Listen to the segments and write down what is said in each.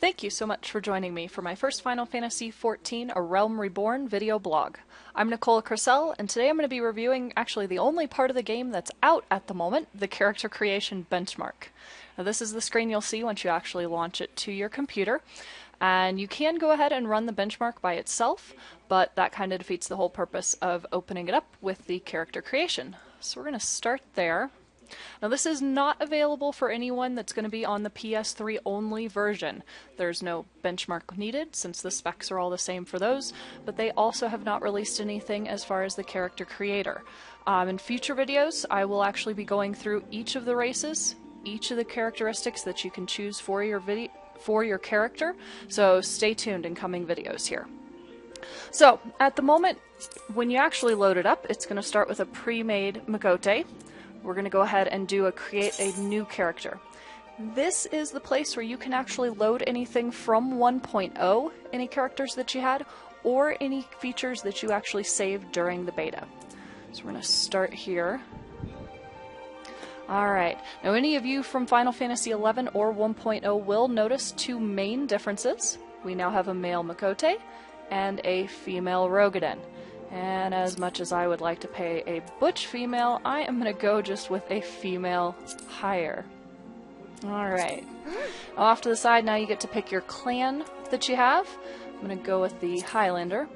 Thank you so much for joining me for my first Final Fantasy XIV A Realm Reborn video blog. I'm Miqo'te, and today I'm going to be reviewing actually the only part of the game that's out at the moment, the character creation benchmark. Now this is the screen you'll see once you actually launch it to your computer, and you can go ahead and run the benchmark by itself, but that kind of defeats the whole purpose of opening it up with the character creation. So we're going to start there. Now this is not available for anyone that's going to be on the PS3 only version. There's no benchmark needed since the specs are all the same for those, but they also have not released anything as far as the character creator. In future videos I will actually be going through each of the races, each of the characteristics that you can choose for your character, so stay tuned in coming videos here. So at the moment when you actually load it up, it's going to start with a pre-made Miqo'te. We're going to go ahead and create a new character. This is the place where you can actually load anything from 1.0, any characters that you had, or any features that you actually saved during the beta. So we're going to start here. Alright, now any of you from Final Fantasy XI or 1.0 will notice two main differences. We now have a male Miqo'te and a female Rogadin. And as much as I would like to pay a butch female, I am going to go just with a female hire. Alright. Off to the side, now you get to pick your clan that you have. I'm going to go with the Highlander.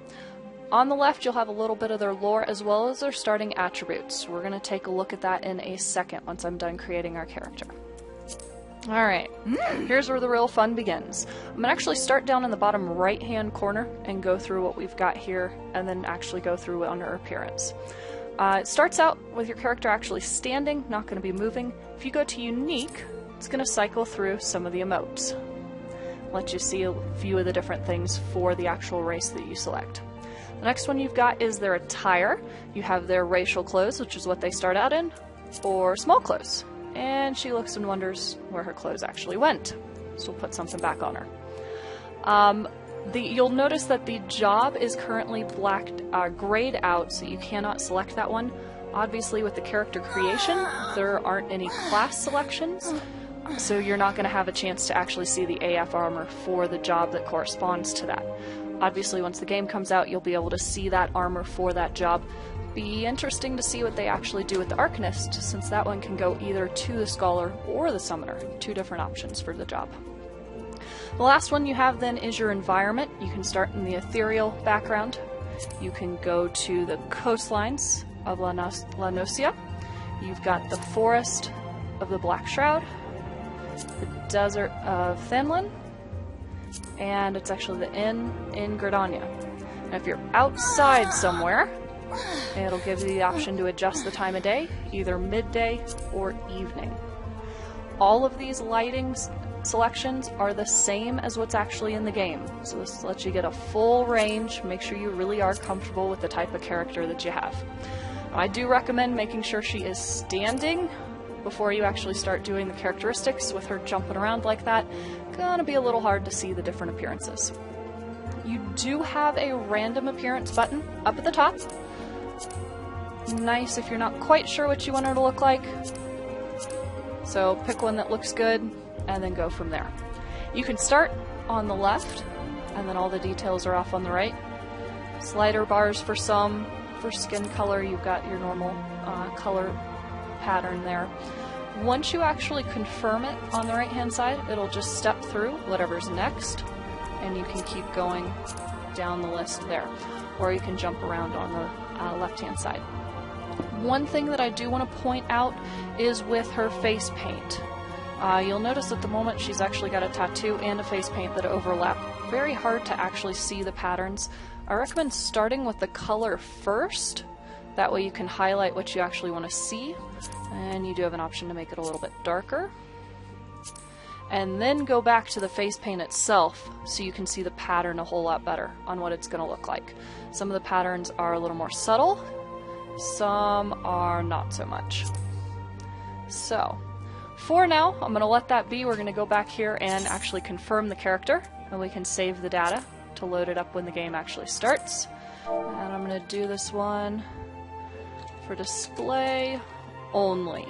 On the left, you'll have a little bit of their lore as well as their starting attributes. We're going to take a look at that in a second once I'm done creating our character. Alright, here's where the real fun begins. I'm going to actually start down in the bottom right hand corner and go through what we've got here and then actually go through on her appearance. It starts out with your character actually standing, not going to be moving. If you go to unique, it's going to cycle through some of the emotes. Let you see a few of the different things for the actual race that you select. The next one you've got is their attire. You have their racial clothes, which is what they start out in, or small clothes. And she looks and wonders where her clothes actually went. So we'll put something back on her. You'll notice that the job is currently grayed out, so you cannot select that one. Obviously with the character creation, there aren't any class selections, so you're not going to have a chance to actually see the AF armor for the job that corresponds to that. Obviously once the game comes out, you'll be able to see that armor for that job. Be interesting to see what they actually do with the Arcanist, since that one can go either to the Scholar or the Summoner. Two different options for the job. The last one you have then is your environment. You can start in the ethereal background. You can go to the coastlines of La Nocia. You've got the forest of the Black Shroud, the desert of Thenlin, and it's actually the inn in Gridania. Now if you're outside somewhere, it'll give you the option to adjust the time of day, either midday or evening. All of these lighting selections are the same as what's actually in the game, so this lets you get a full range, make sure you really are comfortable with the type of character that you have. I do recommend making sure she is standing before you actually start doing the characteristics. With her jumping around like that, gonna be a little hard to see the different appearances. You do have a random appearance button up at the top. Nice if you're not quite sure what you want her to look like. So pick one that looks good and then go from there. You can start on the left and then all the details are off on the right. Slider bars for some. For skin color you've got your normal color pattern there. Once you actually confirm it on the right hand side, it'll just step through whatever's next and you can keep going down the list there. Or you can jump around on the left hand side. One thing that I do want to point out is with her face paint. You'll notice at the moment she's actually got a tattoo and a face paint that overlap. Very hard to actually see the patterns. I recommend starting with the color first. That way you can highlight what you actually want to see. And you do have an option to make it a little bit darker. And then go back to the face paint itself so you can see the pattern a whole lot better on what it's going to look like. Some of the patterns are a little more subtle. Some are not so much. So, for now, I'm going to let that be. We're going to go back here and actually confirm the character, and we can save the data to load it up when the game actually starts. And I'm going to do this one for display only.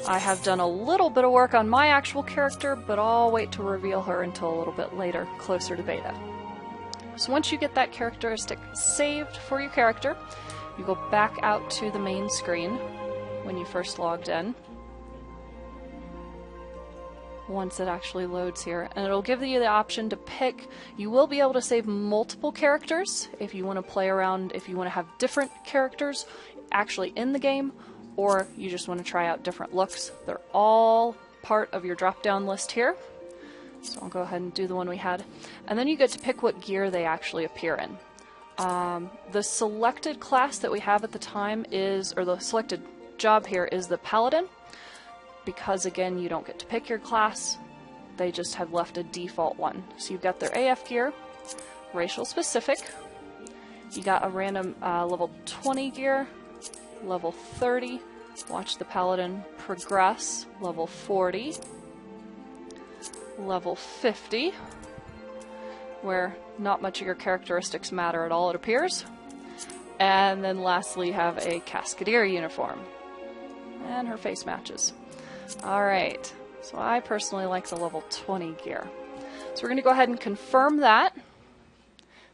I have done a little bit of work on my actual character, but I'll wait to reveal her until a little bit later, closer to beta. So once you get that characteristic saved for your character, you go back out to the main screen when you first logged in. Once it actually loads here, and it'll give you the option to pick. You will be able to save multiple characters if you want to play around, if you want to have different characters actually in the game, or you just want to try out different looks. They're all part of your drop-down list here. So I'll go ahead and do the one we had. And then you get to pick what gear they actually appear in. The selected class that we have at the time is, or the selected job here is the Paladin. Because again, you don't get to pick your class, they just have left a default one. So you've got their AF gear, racial specific, you got a random level 20 gear, level 30, watch the Paladin progress, level 40, level 50, where not much of your characteristics matter at all, it appears. And then lastly, you have a Cascadier uniform. And her face matches. Alright, so I personally like the level 20 gear. So we're going to go ahead and confirm that.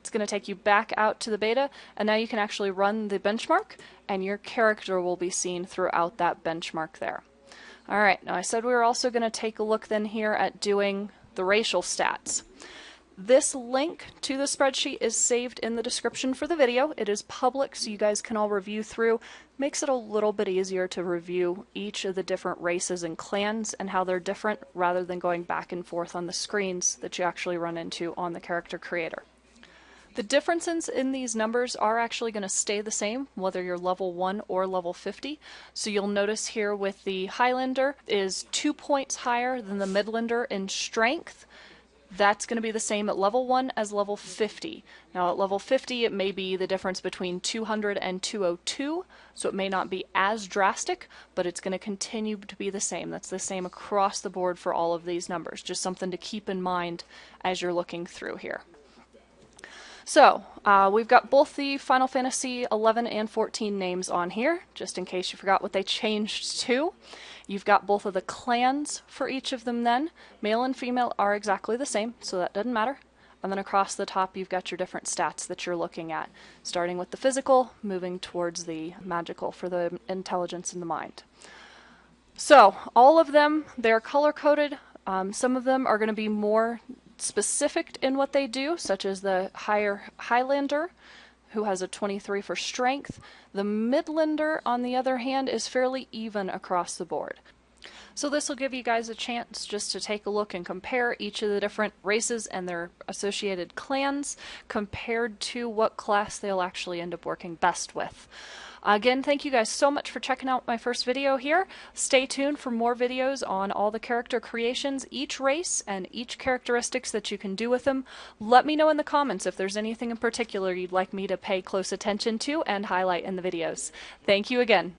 It's going to take you back out to the beta, and now you can actually run the benchmark, and your character will be seen throughout that benchmark there. Alright, now I said we were also going to take a look then here at doing the racial stats. This link to the spreadsheet is saved in the description for the video. It is public, so you guys can all review through. Makes it a little bit easier to review each of the different races and clans and how they're different, rather than going back and forth on the screens that you actually run into on the character creator. The differences in these numbers are actually going to stay the same, whether you're level 1 or level 50. So you'll notice here with the Highlander is 2 points higher than the Midlander in strength. That's going to be the same at level 1 as level 50. Now at level 50 it may be the difference between 200 and 202, so it may not be as drastic, but it's going to continue to be the same. That's the same across the board for all of these numbers. Just something to keep in mind as you're looking through here. So, we've got both the Final Fantasy 11 and 14 names on here, just in case you forgot what they changed to. You've got both of the clans for each of them then. Male and female are exactly the same, so that doesn't matter. And then across the top you've got your different stats that you're looking at, starting with the physical, moving towards the magical for the intelligence and the mind. So, all of them, they're color-coded. Some of them are going to be more specific in what they do, such as the Highlander, who has a 23 for strength. The Midlander, on the other hand, is fairly even across the board. So this will give you guys a chance just to take a look and compare each of the different races and their associated clans compared to what class they'll actually end up working best with. Again, thank you guys so much for checking out my first video here. Stay tuned for more videos on all the character creations, each race, and each characteristics that you can do with them. Let me know in the comments if there's anything in particular you'd like me to pay close attention to and highlight in the videos. Thank you again.